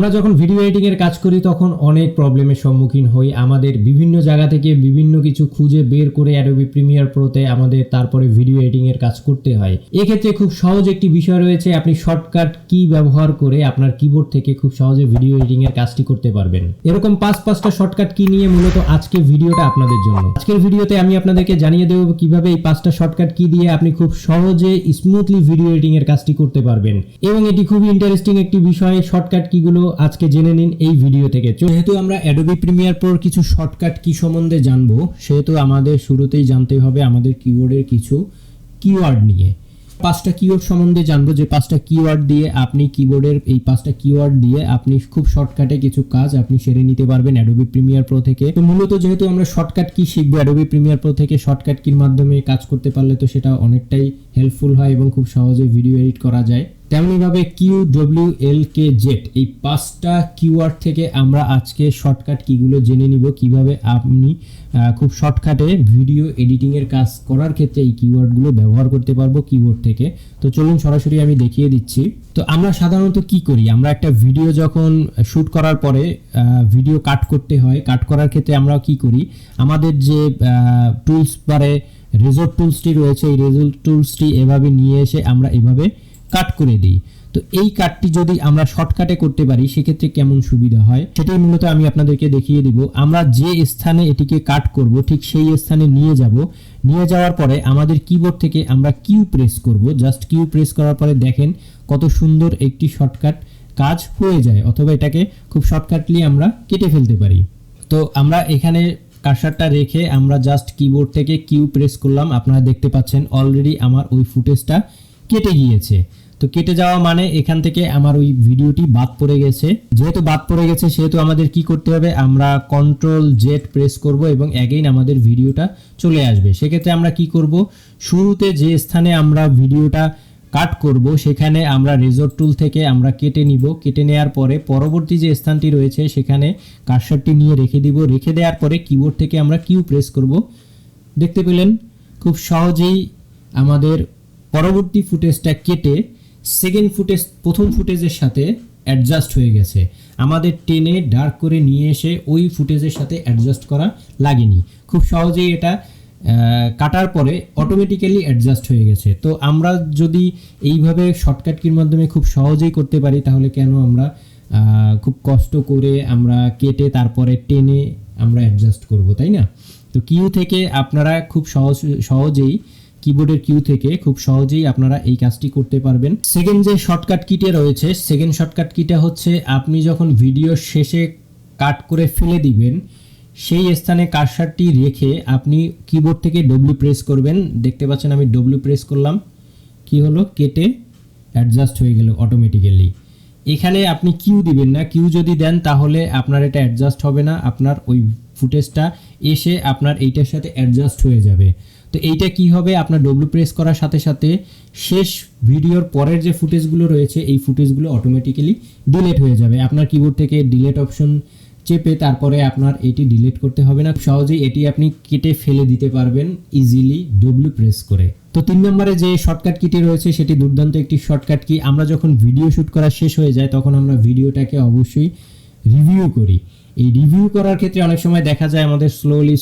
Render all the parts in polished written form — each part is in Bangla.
আমরা যখন ভিডিও এডিটিং এর কাজ করি তখন অনেক প্রবলেমের সম্মুখীন হই। আমাদের বিভিন্ন জায়গা থেকে বিভিন্ন কিছু খুঁজে বের করে অ্যাডোবি প্রিমিয়ার প্রোতে আমাদের তারপরে ভিডিও এডিটিং এর কাজ করতে হয়। এক্ষেত্রে খুব সহজ একটি বিষয় রয়েছে, আপনি শর্টকাট কি ব্যবহার করে আপনার কিবোর্ড থেকে খুব সহজে ভিডিও এডিটিং এর কাজটি করতে পারবেন। এরকম 5টা শর্টকাট কি নিয়ে মূলত আজকে ভিডিওটা আপনাদের জন্য। আজকের ভিডিওতে আমি আপনাদেরকে জানিয়ে দেব কিভাবে এই 5টা শর্টকাট কি দিয়ে আপনি খুব সহজে স্মুথলি ভিডিও এডিটিং এর কাজটি করতে পারবেন। এবং এটি খুবই ইন্টারেস্টিং একটি বিষয়। শর্টকাট কিগুলো আজকে জেনে নিন এই ভিডিও থেকে। যেহেতু আমরা অ্যাডোবি প্রিমিয়ার প্রোর কিছু শর্টকাট কি সম্বন্ধে জানবো, সেহেতু আমাদের শুরুতেই জানতে হবে আমাদের কিবোর্ডের কিছু কিওয়ার্ড নিয়ে। 5টা কিওয়ার্ড সম্বন্ধে জানবো, যে 5টা কিওয়ার্ড দিয়ে আপনি কিবোর্ডের এই 5টা কিওয়ার্ড দিয়ে আপনি খুব শর্টকাটে কিছু কাজ আপনি সেরে নিতে পারবেন অ্যাডোবি প্রিমিয়ার প্রো থেকে। তো মূলত যেহেতু আমরা শর্টকাট কি শিখবো অ্যাডোবি প্রিমিয়ার প্রো থেকে, শর্টকাট কির মাধ্যমে কাজ করতে পারলে তো সেটা অনেকটাই হেল্পফুল হয় এবং খুব সহজে ভিডিও এডিট করা যায়। তেমনিভাবে QWLKZ এই 5টা কিওয়ার্ড থেকে আমরা আজকে শর্টকাট কিগুলো জেনে নিব, কিভাবে আপনি খুব শর্টকাটে ভিডিও এডিটিং এর কাজ করার ক্ষেত্রে এই কিওয়ার্ডগুলো ব্যবহার করতে পারবো কিবোর্ড থেকে। তো চলুন সরাসরি আমি দেখিয়ে দিচ্ছি। তো আমরা সাধারণত কি করি, আমরা একটা ভিডিও যখন শ্যুট করার পরে ভিডিও কাট করতে হয়, কাট করার ক্ষেত্রে আমরা কি করি, আমাদের যে টুলস বারে রেজর টুলসটি রয়েছে এই রেজর টুলসটি এভাবে নিয়ে এসে আমরা এভাবে কাট করে দিই। তো এই কাটটি যদি আমরা শর্টকাটে করতে পারি সেক্ষেত্রে কেমন সুবিধা হয় সেটাই মূলত আমি আপনাদেরকে দেখিয়ে দিব। আমরা যে স্থানে এটিকে কাট করব ঠিক সেই স্থানে নিয়ে যাব, নিয়ে যাওয়ার পরে আমাদের কিবোর্ড থেকে আমরা কিউ প্রেস করব। জাস্ট কিউ প্রেস করার পরে দেখেন কত সুন্দর একটি শর্টকাট কাজ হয়ে যায়, অথবা এটাকে খুব শর্টকাটলি আমরা কেটে ফেলতে পারি। তো আমরা এখানে কার্সারটা রেখে আমরা জাস্ট কিবোর্ড থেকে কিউ প্রেস করলাম, আপনারা দেখতে পাচ্ছেন অলরেডি আমার ওই ফুটেজটা কেটে গিয়েছে। তো কেটে যাওয়া মানে এখান থেকে আমার ওই ভিডিওটি বাদ পড়ে গেছে। যেহেতু বাদ পড়ে গেছে সেহেতু আমাদের কি করতে হবে, আমরা Ctrl+Z প্রেস করব এবং অ্যাগেইন আমাদের ভিডিওটা চলে আসবে। সেক্ষেত্রে আমরা কি করব, শুরুতে যে স্থানে আমরা ভিডিওটা কাট করব সেখানে আমরা রেজর টুল থেকে আমরা কেটে নিব। কেটে নেওয়ার পরে পরবর্তী যে স্থানটি রয়েছে সেখানে কার্সারটি নিয়ে রেখে দিব। রেখে দেওয়ার পরে কিবোর্ড থেকে আমরা কিউ প্রেস করব। দেখতে পেলেন খুব সহজেই আমাদের পরবর্তী ফুটেজটা কেটে সেকেন্ড ফুটেজ প্রথম ফুটেজের সাথে অ্যাডজাস্ট হয়ে গেছে। আমাদের টেনে ডার্ক করে নিয়ে এসে ওই ফুটেজের সাথে অ্যাডজাস্ট করা লাগেনি, খুব সহজেই এটা কাটার পরে অটোমেটিক্যালি অ্যাডজাস্ট হয়ে গেছে। তো আমরা যদি এইভাবে শর্টকাট কির মাধ্যমে খুব সহজেই করতে পারি তাহলে কেন আমরা খুব কষ্ট করে আমরা কেটে তারপরে টেনে আমরা অ্যাডজাস্ট করব, তাই না? তো কিউ থেকে আপনারা খুব সহজেই কিবোর্ডের কিউ থেকে খুব সহজেই আপনারা এই কাজটি করতে পারবেন। সেকেন্ড যে শর্টকাট কিটে রয়েছে, সেকেন্ড শর্টকাট কিটা হচ্ছে আপনি যখন ভিডিও শেষে কাট করে ফেলে দিবেন সেই স্থানে কার্সারটি রেখে আপনি কিবোর্ড থেকে ডব্লিউ প্রেস করবেন। দেখতে পাচ্ছেন আমি ডব্লিউ প্রেস করলাম, কি হলো, কেটে অ্যাডজাস্ট হয়ে গেল অটোমেটিক্যালি। এখানে আপনি কিউ দিবেন না, কিউ যদি দেন তাহলে আপনার এটা অ্যাডজাস্ট হবে না, আপনার ওই ফুটেজটা এসে আপনার এইটার সাথে অ্যাডজাস্ট হয়ে যাবে। তো এইটা কি হবে, আপনার ডব্লিউ প্রেস করার সাথে সাথে শেষ ভিডিওর পরের যে ফুটেজগুলো রয়েছে এই ফুটেজগুলো অটোমেটিক্যালি ডিলিট হয়ে যাবে। আপনার কিবোর্ড থেকে ডিলিট অপশন চেপে তারপরে আপনার এটি ডিলিট করতে হবে না, সহজেই এটি আপনি কেটে ফেলে দিতে পারবেন ইজিলি ডব্লিউ প্রেস করে। তো 3 নম্বরে যে শর্টকাট কিটি রয়েছে সেটি দুর্দান্ত একটি শর্টকাট কি। আমরা যখন ভিডিও শ্যুট করা শেষ হয়ে যায় তখন আমরা ভিডিওটাকে অবশ্যই রিভিউ করি। এই রিভিউ করার ক্ষেত্রে অনেক সময় দেখা যায় আমাদের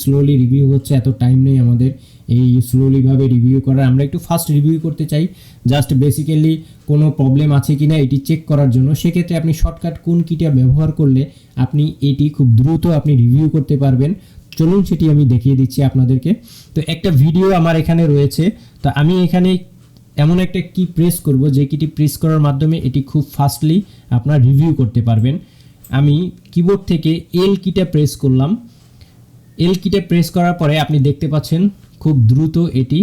স্লোলি রিভিউ হচ্ছে, এত টাইম নেই আমাদের এই স্লোলিভাবে রিভিউ করার। আমরা একটু ফাস্ট রিভিউ করতে চাই, জাস্ট বেসিক্যালি কোনো প্রবলেম আছে কিনা এটি চেক করার জন্য। সেক্ষেত্রে আপনি শর্টকাট কোন কিটা ব্যবহার করলে আপনি এটি খুব দ্রুত আপনি রিভিউ করতে পারবেন, চলুন সেটি আমি দেখিয়ে দিচ্ছি আপনাদেরকে। তো একটা ভিডিও আমার এখানে রয়েছে, তো আমি এখানে এমন একটা কি প্রেস করব যে কিটি প্রেস করার মাধ্যমে এটি খুব ফাস্টলি আপনার রিভিউ করতে পারবেন। আমি কিবোর্ড থেকে এল কিটা প্রেস করলাম। এল কিটা প্রেস করার পরে আপনি দেখতে পাচ্ছেন খুব দ্রুত এটি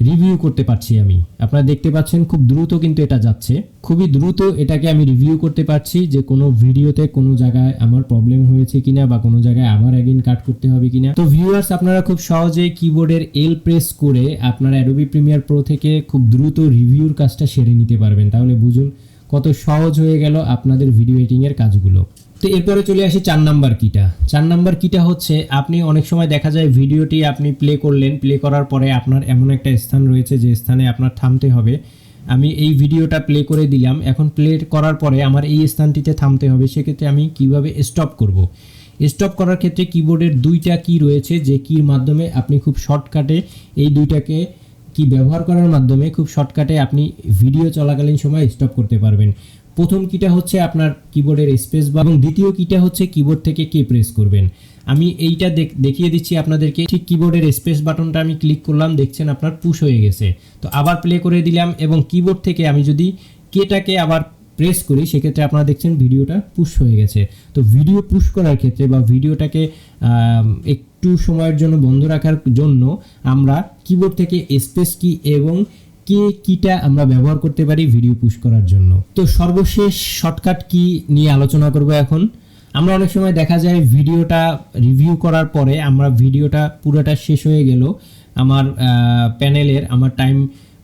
রিভিউ করতে পারছি আমি। আপনারা দেখতে পাচ্ছেন খুব দ্রুত কিন্তু এটা যাচ্ছে, খুবই দ্রুত এটাকে আমি রিভিউ করতে পারছি যে কোনো ভিডিওতে কোনো জায়গায় আমার প্রবলেম হয়েছে কিনা বা কোনো জায়গায় আবার অ্যাগেইন কাট করতে হবে কিনা। তো ভিউয়ার্স, আপনারা খুব সহজেই কিবোর্ডের এল প্রেস করে আপনারা অ্যাডোবি প্রিমিয়ার প্রো থেকে খুব দ্রুত রিভিউর কাজটা সেরে নিতে পারবেন। তাহলে বুঝুন কত সহজ হয়ে গেল আপনাদের ভিডিও এডিটিং এর কাজগুলো। তো এরপরে চলে আসি 4 নাম্বার কিটা। 4 নাম্বার কিটা হচ্ছে আপনি অনেক সময় দেখা যায় ভিডিওটি আপনি প্লে করলেন, প্লে করার পরে আপনার এমন একটা স্থান রয়েছে যে স্থানে আপনার থামতে হবে। আমি এই ভিডিওটা প্লে করে দিলাম। এখন প্লে করার পরে আমার এই স্থানটিতে থামতে হবে। সেক্ষেত্রে আমি কিভাবে স্টপ করব? স্টপ করার ক্ষেত্রে কিবোর্ডের দুইটা কি রয়েছে, যে কির মাধ্যমে আপনি খুব শর্টকাটে এই দুইটাকে কি ব্যবহার করার মাধ্যমে খুব শর্টকাটে আপনি ভিডিও চলাকালীন সময় স্টপ করতে পারবেন। প্রথম কিটা হচ্ছে আপনার কিবোর্ডের স্পেস বার এবং দ্বিতীয় কিটা হচ্ছে কিবোর্ড থেকে কে প্রেস করবেন। আমি এইটা দেখিয়ে দিচ্ছি আপনাদেরকে। ঠিক কিবোর্ডের স্পেস বাটনটা আমি ক্লিক করলাম, দেখছেন আপনার পুশ হয়ে গেছে। তো আবার প্লে করে দিলাম এবং কিবোর্ড থেকে আমি যদি কেটাকে আবার প্রেস করি সেক্ষেত্রে আপনারা দেখছেন ভিডিওটা পুশ হয়ে গেছে। তো ভিডিও পুশ করার ক্ষেত্রে বা ভিডিওটাকে একটু সময়ের জন্য বন্ধ রাখার জন্য আমরা কিবোর্ড থেকে স্পেস কি এবং কে কিটা আমরা ব্যবহার করতে পারি ভিডিও পুশ করার জন্য। তো সর্বশেষ শর্টকাট কি নিয়ে আলোচনা করব এখন। আমরা অনেক সময় দেখা যায় ভিডিওটা রিভিউ করার পরে আমরা ভিডিওটা পুরোটা শেষ হয়ে গেল, আমার আমার টাইম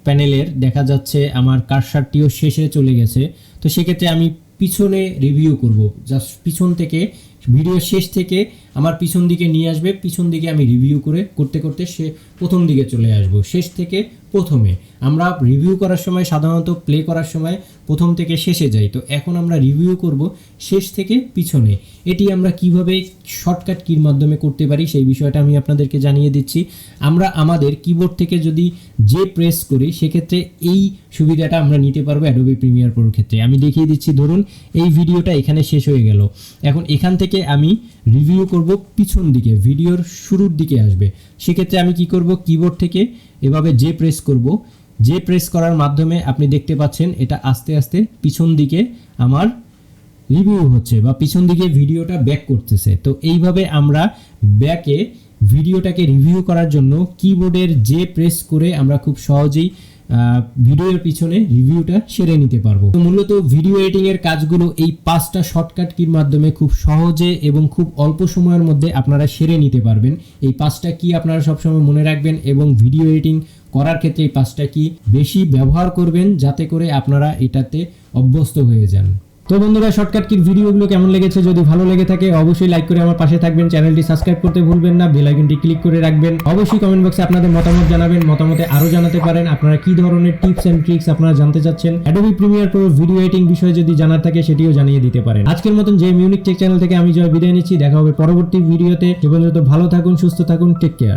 প্যানেলের দেখা যাচ্ছে আমার কার্সারটিও শেষে চলে গেছে। তো সেক্ষেত্রে আমি পিছনে রিভিউ করব, জাস্ট পিছন থেকে ভিডিও শেষ থেকে আমার পিছন দিকে নিয়ে আসবে, পিছন দিকে আমি রিভিউ করতে করতে সে প্রথম দিকে চলে আসব, শেষ থেকে প্রথমে। আমরা রিভিউ করার সময় সাধারণত প্লে করার সময় প্রথম থেকে শেষে যাই, তো এখন আমরা রিভিউ করব শেষ থেকে পিছনে। এটি আমরা কিভাবে শর্টকাট কির মাধ্যমে করতে পারি সেই বিষয়টা আমি আপনাদেরকে জানিয়ে দিচ্ছি। আমরা আমাদের কিবোর্ড থেকে যদি যে প্রেস করি সেক্ষেত্রে এই সুবিধাটা আমরা নিতে পারবো অ্যাডোবি প্রিমিয়ার প্রোর ক্ষেত্রে। আমি দেখিয়ে দিচ্ছি, ধরুন এই ভিডিওটা এখানে শেষ হয়ে গেল, এখন এখান থেকে আমি রিভিউ করব পিছন দিকে, ভিডিওর শুরুর দিকে আসবে। সেক্ষেত্রে আমি কি করব, কিবোর্ড থেকে এভাবে যে প্রেস করব, যে প্রেস করার মাধ্যমে আপনি দেখতে পাচ্ছেন এটা আস্তে আস্তে পিছন দিকে আমার রিভিউ হচ্ছে বা পিছন দিকে ভিডিওটা ব্যাক করতেছে। তো এইভাবে আমরা ব্যাকে ভিডিওটাকে রিভিউ করার জন্য কিবোর্ডের যে প্রেস করে আমরা খুব সহজেই ভিডিওর পিছনে রিভিউটা সেরে নিতে পারবো। তো মূলত ভিডিও এডিটিং এর কাজগুলো এই 5টা শর্টকাট কির মাধ্যমে খুব সহজে এবং খুব অল্প সময়ের মধ্যে আপনারা সেরে নিতে পারবেন। এই 5টা কি আপনারা সবসময় মনে রাখবেন এবং ভিডিও এডিটিং করার ক্ষেত্রে এই 5টা কি বেশি ব্যবহার করবেন যাতে করে আপনারা এটাতে অভ্যস্ত হয়ে যান। তো বন্ধুরা, শর্টকাট কির ভিডিওগুলো কেমন লেগেছে? যদি ভালো লেগে থাকে অবশ্যই লাইক করে আমার পাশে থাকবেন, চ্যানেলটি সাবস্ক্রাইব করতে ভুলবেন না, বেল আইকনটি ক্লিক করে রাখবেন। অবশ্যই কমেন্ট বক্সে আপনাদের মতামত জানাবেন, মতামতে আরো জানাতে পারেন আপনারা কি ধরনের টিপস এন্ড ট্রিক্স আপনারা জানতে চাচ্ছেন। Adobe Premiere Pro video editing বিষয়ে যদি জানার থাকে সেটিও জানিয়ে দিতে পারেন। আজকের মতন যে মিউনিক টেক চ্যানেল থেকে আমি জয় বিদায় নিচ্ছি। দেখা হবে পরবর্তী ভিডিওতে। সে পর্যন্ত ভালো থাকুন, সুস্থ থাকুন, টেক কেয়ার।